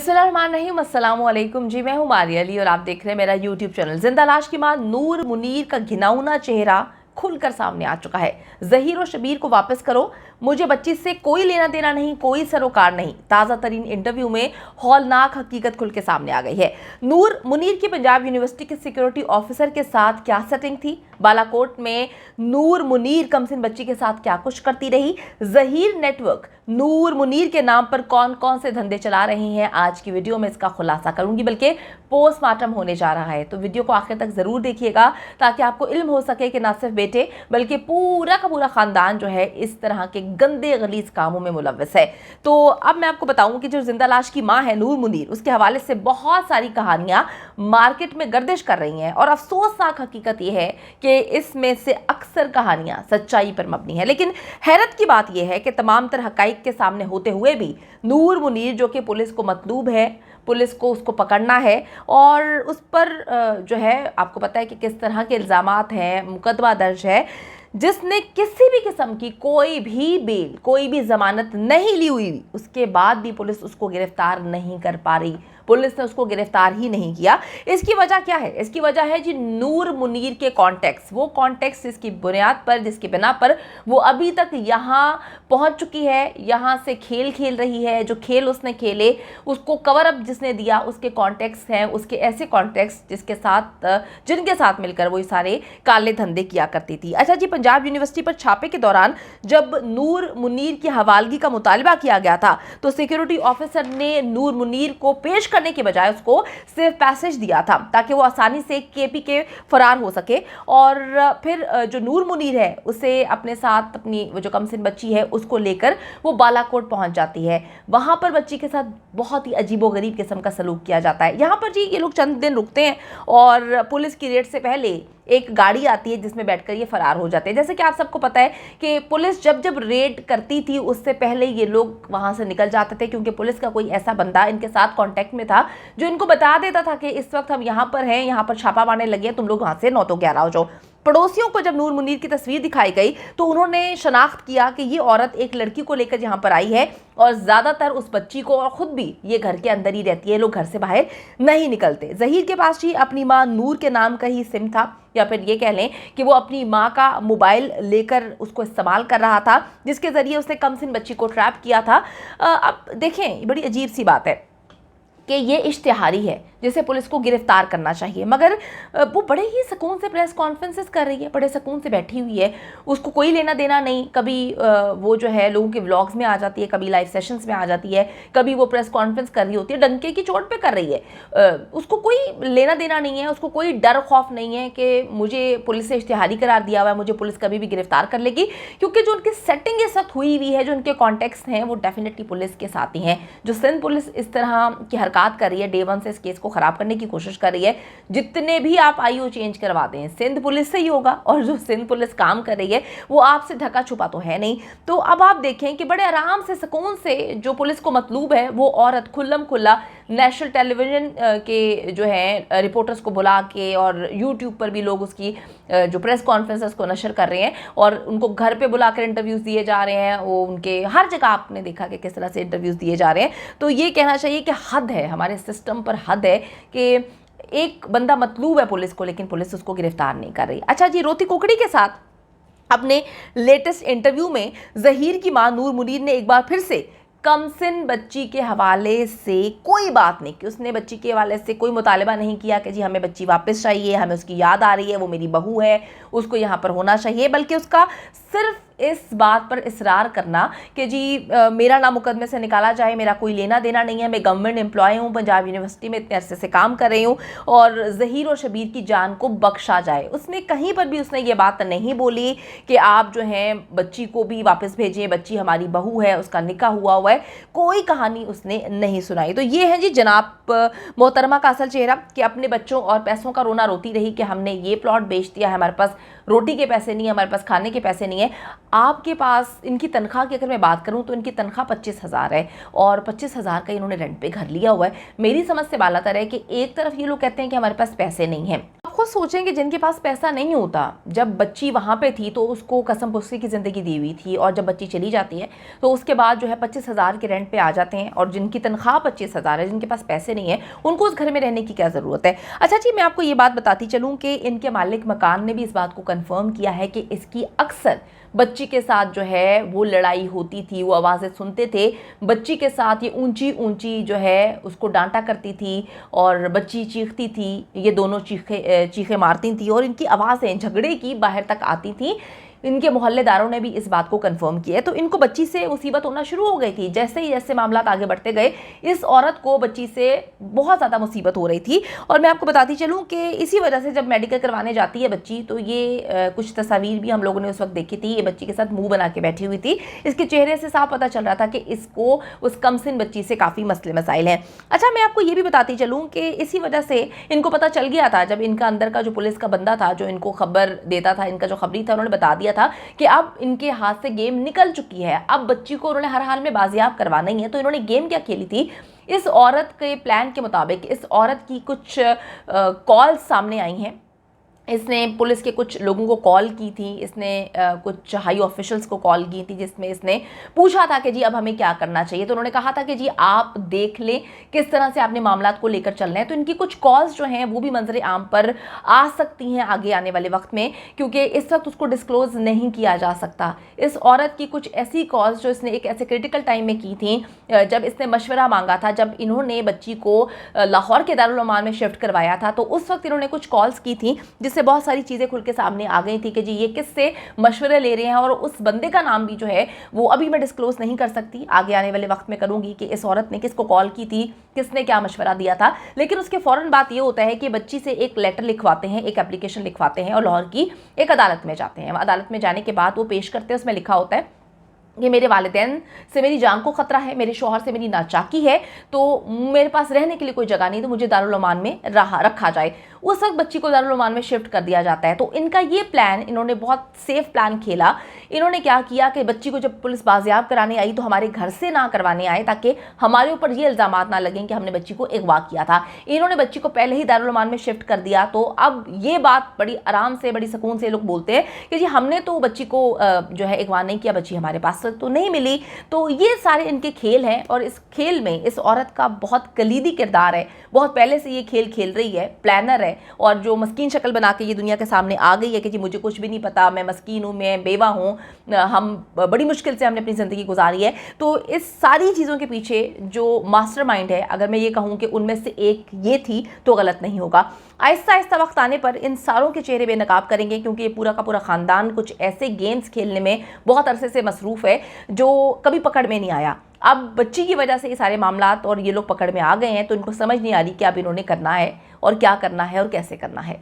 बिस्मिल्लाहिर्रहमानिर्रहीम, अस्सलाम वालेकुम जी। मैं हूँ मारिया अली और आप देख रहे हैं मेरा यूट्यूब चैनल। जिंदा लाश की मां नूर मुनीर का घिनौना चेहरा खुलकर सामने आ चुका है। ज़हीर और शबीर को वापस करो, मुझे बच्ची से कोई लेना देना नहीं, कोई सरोकार नहीं। ताज़ा तरीन इंटरव्यू में हौलनाक हकीकत खुल के सामने आ गई है। नूर मुनीर की पंजाब यूनिवर्सिटी के सिक्योरिटी ऑफिसर के साथ क्या सेटिंग थी, बालाकोट में नूर मुनीर कमसिन बच्ची के साथ क्या कुछ करती रही, ज़हीर नेटवर्क नूर मुनीर के नाम पर कौन कौन से धंधे चला रहे हैं, आज की वीडियो में इसका खुलासा करूंगी। बल्कि पोस्टमार्टम होने जा रहा है, तो वीडियो को आखिर तक जरूर देखिएगा ताकि आपको इल्म हो सके कि ना सिर्फ बेटे बल्कि पूरा का पूरा खानदान जो है इस तरह के गंदे गलीज कामों में मुलव्वस है। तो अब मैं आपको बताऊं कि जो जिंदा लाश की मां है नूर मुनीर, उसके हवाले से बहुत सारी कहानियां मार्केट में गर्दिश कर रही हैं और अफसोसनाक हकीकत यह है कि इसमें से अक्सर कहानियां सच्चाई पर मबनी है। लेकिन हैरत की बात यह है कि तमाम तर हकाइक के सामने होते हुए भी नूर मुनीर, जो कि पुलिस को मतलूब है, पुलिस को उसको पकड़ना है और उस पर जो है आपको पता है कि किस तरह के इल्ज़ामात हैं, मुकदमा दर्ज है, जिसने किसी भी किस्म की कोई भी बेल, कोई भी जमानत नहीं ली हुई, उसके बाद भी पुलिस उसको गिरफ्तार नहीं कर पा रही, पुलिस ने उसको गिरफ्तार ही नहीं किया। इसकी वजह क्या है? इसकी वजह है जी नूर मुनीर के कॉन्टेक्स्ट, वो कॉन्टेक्स्ट जिसकी बुनियाद पर, जिसकी बिना पर वो अभी तक यहाँ पहुँच चुकी है, यहाँ से खेल खेल रही है। जो खेल उसने खेले, उसको कवर अप जिसने दिया, उसके कॉन्टेक्स्ट हैं, उसके ऐसे कॉन्टेक्स्ट जिनके साथ मिलकर वो सारे काले धंधे किया करती थी। अच्छा जी, पंजाब यूनिवर्सिटी पर छापे के दौरान जब नूर मुनीर की हवालगी का मुतालबा किया गया था तो सिक्योरिटी ऑफिसर ने नूर मुनीर को पेश करने के बजाय उसको सिर्फ पैसेज दिया था ताकि वो आसानी से केपी के फरार हो सके। और फिर जो नूर मुनीर है उसे अपने साथ, अपनी वो जो कमसिन बच्ची है उसको लेकर वो बालाकोट पहुंच जाती है। वहां पर बच्ची के साथ बहुत ही अजीबोगरीब किस्म का सलूक किया जाता है। यहाँ पर जी ये लोग चंद दिन रुकते हैं और पुलिस की रेड से पहले एक गाड़ी आती है जिसमें बैठकर ये फरार हो जाते हैं। जैसे कि आप सबको पता है कि पुलिस जब जब रेड करती थी उससे पहले ये लोग वहां से निकल जाते थे, क्योंकि पुलिस का कोई ऐसा बंदा इनके साथ कांटेक्ट में था जो इनको बता देता था कि इस वक्त हम यहाँ पर हैं, यहाँ पर छापा मारने लगे हैं, तुम लोग वहां से 9 तो 11 हो जाओ। पड़ोसियों को जब नूर मुनीर की तस्वीर दिखाई गई तो उन्होंने शनाख्त किया कि ये औरत एक लड़की को लेकर यहाँ पर आई है और ज़्यादातर उस बच्ची को, और ख़ुद भी ये घर के अंदर ही रहती है, लोग घर से बाहर नहीं निकलते। ज़हीर के पास ही अपनी माँ नूर के नाम का ही सिम था, या फिर ये कह लें कि वो अपनी माँ का मोबाइल लेकर उसको इस्तेमाल कर रहा था, जिसके ज़रिए उसने कमसिन बच्ची को ट्रैप किया था। अब देखें, बड़ी अजीब सी बात है कि ये इश्तिहारी है जिसे पुलिस को गिरफ्तार करना चाहिए, मगर वो बड़े ही सुकून से प्रेस कॉन्फ्रेंसेस कर रही है, बड़े सुकून से बैठी हुई है, उसको कोई लेना देना नहीं। कभी वो जो है लोगों के व्लॉग्स में आ जाती है, कभी लाइव सेशंस में आ जाती है, कभी वो प्रेस कॉन्फ्रेंस कर रही होती है, डंके की चोट पे कर रही है। उसको कोई लेना देना नहीं है, उसको कोई डर खौफ नहीं है कि मुझे पुलिस से इश्तिहारी करार दिया हुआ है, मुझे पुलिस कभी भी गिरफ्तार कर लेगी, क्योंकि जो उनकी सेटिंग इस वक्त हुई हुई है, जो उनके कॉन्टेक्स्ट हैं, वो डेफिनेटली पुलिस के साथ ही हैं। जो सिंध पुलिस इस तरह की हरकत कर रही है, डे वन से इस केस को खराब करने की कोशिश कर रही है। जितने भी आप आईओ चेंज करवा दें, सिंध पुलिस से ही होगा, और जो सिंध पुलिस काम कर रही है वो आपसे ढका छुपा तो है नहीं। तो अब आप देखें कि बड़े आराम से, सुकून से जो पुलिस को मतलूब है वो औरत खुल्लम खुल्ला नेशनल टेलीविजन के जो है रिपोर्टर्स को बुला के, और यूट्यूब पर भी लोग उसकी जो प्रेस कॉन्फ्रेंसेस को नशर कर रहे हैं और उनको घर पे बुलाकर इंटरव्यूज़ दिए जा रहे हैं। वो उनके हर जगह आपने देखा कि किस तरह से इंटरव्यूज़ दिए जा रहे हैं। तो ये कहना चाहिए कि हद है, हमारे सिस्टम पर हद है कि एक बंदा मतलूब है पुलिस को, लेकिन पुलिस उसको गिरफ्तार नहीं कर रही। अच्छा जी, रोती कुकड़ी के साथ अपने लेटेस्ट इंटरव्यू में ज़हीर की मां नूर मुनीर ने एक बार फिर से कमसिन बच्ची के हवाले से कोई बात नहीं की। उसने बच्ची के हवाले से कोई मुतालबा नहीं किया कि जी हमें बच्ची वापस चाहिए, हमें उसकी याद आ रही है, वो मेरी बहू है, उसको यहाँ पर होना चाहिए। बल्कि उसका सिर्फ इस बात पर इसरार करना कि जी मेरा नाम मुकदमे से निकाला जाए, मेरा कोई लेना देना नहीं है, मैं गवर्नमेंट एम्प्लॉय हूँ, पंजाब यूनिवर्सिटी में इतने अरसे से काम कर रही हूँ, और ज़हीर और शबीर की जान को बख्शा जाए। उसने कहीं पर भी उसने ये बात नहीं बोली कि आप जो हैं बच्ची को भी वापस भेजिए, बच्ची हमारी बहू है, उसका निकाह हुआ है, कोई कहानी उसने नहीं सुनाई। तो ये है जी जनाब मोहतरमा का असल चेहरा, कि अपने बच्चों और पैसों का रोना रोती रही कि हमने ये प्लॉट बेच दिया है, हमारे पास रोटी के पैसे नहीं है, हमारे पास खाने के पैसे नहीं है। आपके पास इनकी तनख्वाह की अगर मैं बात करूं तो इनकी तनख्वाह 25,000 है और 25,000 का इन्होंने रेंट पे घर लिया हुआ है। मेरी समझ से बालातर है कि एक तरफ ये लोग कहते हैं कि हमारे पास पैसे नहीं हैं, वो सोचें कि जिनके पास पैसा नहीं होता, जब बच्ची वहाँ पे थी तो उसको कसम पुस्सी की ज़िंदगी दी हुई थी, और जब बच्ची चली जाती है तो उसके बाद जो है 25,000 के रेंट पे आ जाते हैं, और जिनकी तनख्वाह 25,000 है, जिनके पास पैसे नहीं है, उनको उस घर में रहने की क्या ज़रूरत है। अच्छा जी, मैं आपको ये बात बताती चलूँ कि इनके मालिक मकान ने भी इस बात को कन्फर्म किया है कि इसकी अक्सर बच्ची के साथ जो है वो लड़ाई होती थी, वो आवाज़ें सुनते थे, बच्ची के साथ ये ऊंची ऊंची जो है उसको डांटा करती थी, और बच्ची चीखती थी, ये दोनों चीखें मारती थी, और इनकी आवाज़ें झगड़े की बाहर तक आती थी। इनके मोहल्लेदारों ने भी इस बात को कंफर्म किया है। तो इनको बच्ची से मुसीबत होना शुरू हो गई थी। जैसे ही जैसे मामला आगे बढ़ते गए, इस औरत को बच्ची से बहुत ज़्यादा मुसीबत हो रही थी। और मैं आपको बताती चलूँ कि इसी वजह से जब मेडिकल करवाने जाती है बच्ची, तो ये कुछ तस्वीर भी हम लोगों ने उस वक्त देखी थी। ये बच्ची के साथ मुंह बना के बैठी हुई थी। इसके चेहरे से साफ पता चल रहा था कि इसको उस कमसिन बच्ची से काफ़ी मसले मसाइल हैं। अच्छा, मैं आपको ये भी बताती चलूँ कि इसी वजह से इनको पता चल गया था, जब इनका अंदर का जो पुलिस का बंदा था जो इनको खबर देता था, इनका जो खबरी था, उन्होंने बता दिया था कि अब इनके हाथ से गेम निकल चुकी है, अब बच्ची को उन्होंने हर हाल में बाजियाब करवाना ही है। तो इन्होंने गेम क्या खेली थी, इस औरत के प्लान के मुताबिक इस औरत की कुछ कॉल्स सामने आई हैं। इसने पुलिस के कुछ लोगों को कॉल की थी, इसने कुछ हाई ऑफिशियल्स को कॉल की थी, जिसमें इसने पूछा था कि जी अब हमें क्या करना चाहिए। तो उन्होंने कहा था कि जी आप देख लें किस तरह से आपने मामला को लेकर चलना है। तो इनकी कुछ कॉल्स जो हैं वो भी मंजर आम पर आ सकती हैं आगे आने वाले वक्त में, क्योंकि इस वक्त उसको डिस्क्लोज नहीं किया जा सकता। इस औरत की कुछ ऐसी कॉल्स जो इसने एक ऐसे क्रिटिकल टाइम में की थी, जब इसने मशवरा मांगा था, जब इन्होंने बच्ची को लाहौर के दारुल अमान में शिफ्ट करवाया था, तो उस वक्त इन्होंने कुछ कॉल्स की थी जिससे बहुत सारी चीज़ें खुल के सामने आ गई थी कि जी ये किससे मशवरे ले रहे हैं। और उस बंदे का नाम भी जो है वो अभी मैं डिस्क्लोज नहीं कर सकती, आगे आने वाले वक्त में करूंगी कि इस औरत ने किसको कॉल की थी, किसने क्या मशवरा दिया था। लेकिन उसके फौरन बात ये होता है कि बच्ची से एक लेटर लिखवाते हैं, एक एप्लीकेशन लिखवाते हैं, और लाहौर की एक अदालत में जाते हैं। अदालत में जाने के बाद वो पेश करते हैं, उसमें लिखा होता है कि मेरे वालिदैन से मेरी जान को ख़तरा है, मेरे शौहर से मेरी नाचाकी है, तो मेरे पास रहने के लिए कोई जगह नहीं, तो मुझे दारुल अमान में रखा जाए। उस वक्त बच्ची को दारुल अमान में शिफ्ट कर दिया जाता है। तो इनका ये प्लान, इन्होंने बहुत सेफ प्लान खेला। इन्होंने क्या किया कि बच्ची को जब पुलिस बाजियाब कराने आई तो हमारे घर से ना करवाने आए, ताकि हमारे ऊपर ये इल्ज़ामात ना लगें कि हमने बच्ची को अगवा किया था। इन्होंने बच्ची को पहले ही दारुल अमान में शिफ्ट कर दिया। तो अब ये बात बड़ी आराम से, बड़ी सुकून से लोग बोलते हैं कि जी हमने तो बच्ची को जो है अगवा नहीं किया, बच्ची हमारे पास तो नहीं मिली। तो ये सारे इनके खेल हैं, और इस खेल में इस औरत का बहुत कलीदी किरदार है। बहुत पहले से ये खेल खेल रही है, प्लानर है, और जो मस्कीन शक्ल बना के ये दुनिया के सामने आ गई है कि जी मुझे कुछ भी नहीं पता, मैं मस्कीन हूँ, मैं बेवा हूँ, हम बड़ी मुश्किल से हमने अपनी ज़िंदगी गुजारी है। तो इस सारी चीज़ों के पीछे जो मास्टरमाइंड है, अगर मैं ये कहूँ कि उनमें से एक ये थी तो गलत नहीं होगा। आहिस्ता आहिस्ता वक्त आने पर इन सारों के चेहरे बेनकाब करेंगे, क्योंकि ये पूरा का पूरा ख़ानदान कुछ ऐसे गेम्स खेलने में बहुत अरसे से मसरूफ़ है जो कभी पकड़ में नहीं आया। अब बच्ची की वजह से ये सारे मामलात और ये लोग पकड़ में आ गए हैं, तो इनको समझ नहीं आ रही कि अब इन्होंने करना है और क्या करना है और कैसे करना है।